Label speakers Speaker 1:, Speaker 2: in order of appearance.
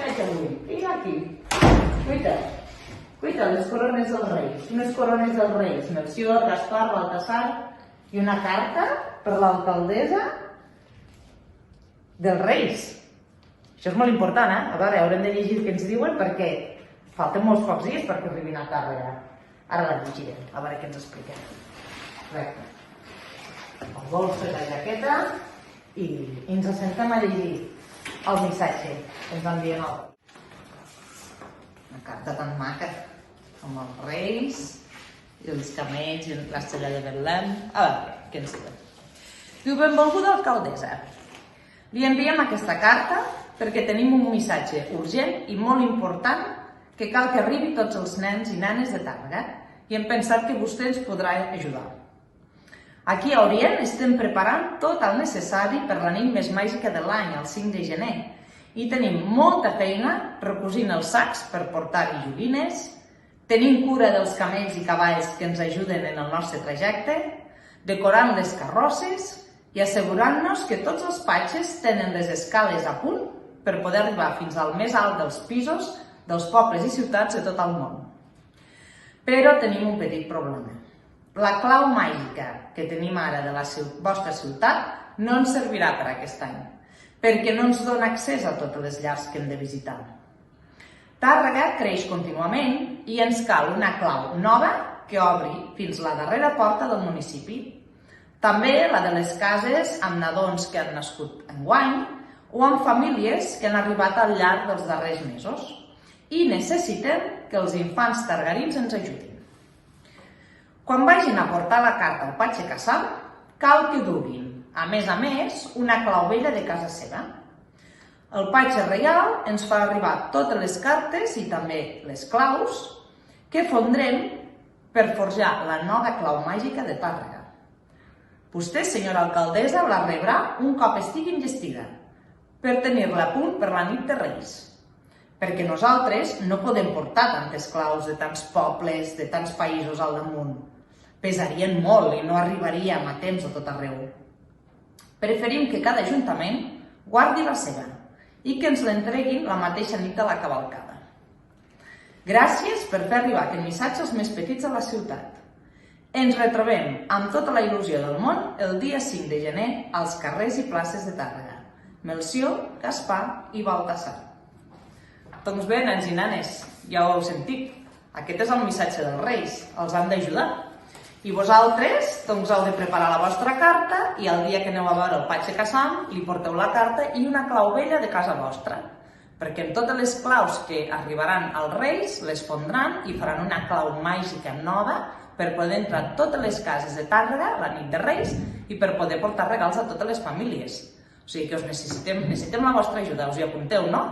Speaker 1: faig avui? Vinga aquí. Cuita. Cuita, les corones dels Reis. Unes corones dels Reis. Melcior, Gaspar, Baltasar. I una carta per l'alcaldessa dels Reis. Això és molt important, eh? A veure, haurem de llegir què ens diuen perquè falten molts pocs dies perquè arribin a càrrega. Ara la llegirem, a veure què ens expliquem. Correcte. Els bolsos, la jaqueta i ens assentem a llegir el missatge que ens envien al... Una carta tan maca, amb els Reis i els camells i l'estrella de Betlem. A veure, què ens diuen? Diu, benvolguda alcaldessa. Li enviem aquesta carta perquè tenim un missatge urgent i molt important que cal que arribi a tots els nens i nenes de Tàrrega i hem pensat que vostè ens podrà ajudar. Aquí a Orient estem preparant tot el necessari per la nit més màgica de l'any, el 5 de gener, i tenim molta feina recosint els sacs per portar-hi joguines, tenint cura dels camells i cavalls que ens ajuden en el nostre trajecte, decorant les carrosses i assegurant-nos que tots els patges tenen les escales a punt per poder arribar fins al més alt dels pisos dels pobles i ciutats de tot el món. Però tenim un petit problema. La clau màgica que tenim ara de la vostra ciutat no ens servirà per aquest any, perquè no ens dona accés a totes les llars que hem de visitar. Tàrrega creix contínuament i ens cal una clau nova que obri fins la darrera porta del municipi. També la de les cases amb nadons que han nascut enguany o amb famílies que han arribat al llarg dels darrers mesos i necessitem que els infants targarins ens ajudin. Quan vagin a portar la carta al patge Casal, cal que duguin, a més, una clau vella de casa seva. El patge reial ens fa arribar totes les cartes i també les claus que fondrem per forjar la nova clau màgica de Tàrrega. Vostè, senyora alcaldessa, la rebrà un cop estigui enllestida, per tenir-la a punt per la nit de Reis. Perquè nosaltres no podem portar tantes claus de tants pobles, de tants països al damunt. Pesarien molt i no arribaríem a temps a tot arreu. Preferim que cada ajuntament guardi la seva i que ens l'entreguin la mateixa nit de la cavalcada. Gràcies per fer arribar aquest missatge als més petits de la ciutat. Ens retrobem amb tota la il·lusió del món el dia 5 de gener als carrers i places de Tàrrega. Melcior, Gaspar i Baltasar. Doncs bé, nens i nanes, ja ho heu sentit. Aquest és el missatge dels Reis, els han d'ajudar. I vosaltres doncs, heu de preparar la vostra carta i el dia que aneu a veure el patge Casal li porteu la carta i una clau vella de casa vostra. Perquè amb totes les claus que arribaran als Reis les fondran i faran una clau màgica nova per poder entrar a totes les cases de Tàrrega la nit de Reis i per poder portar regals a totes les famílies. O sigui que necessitem la vostra ajuda, us hi apunteu, no?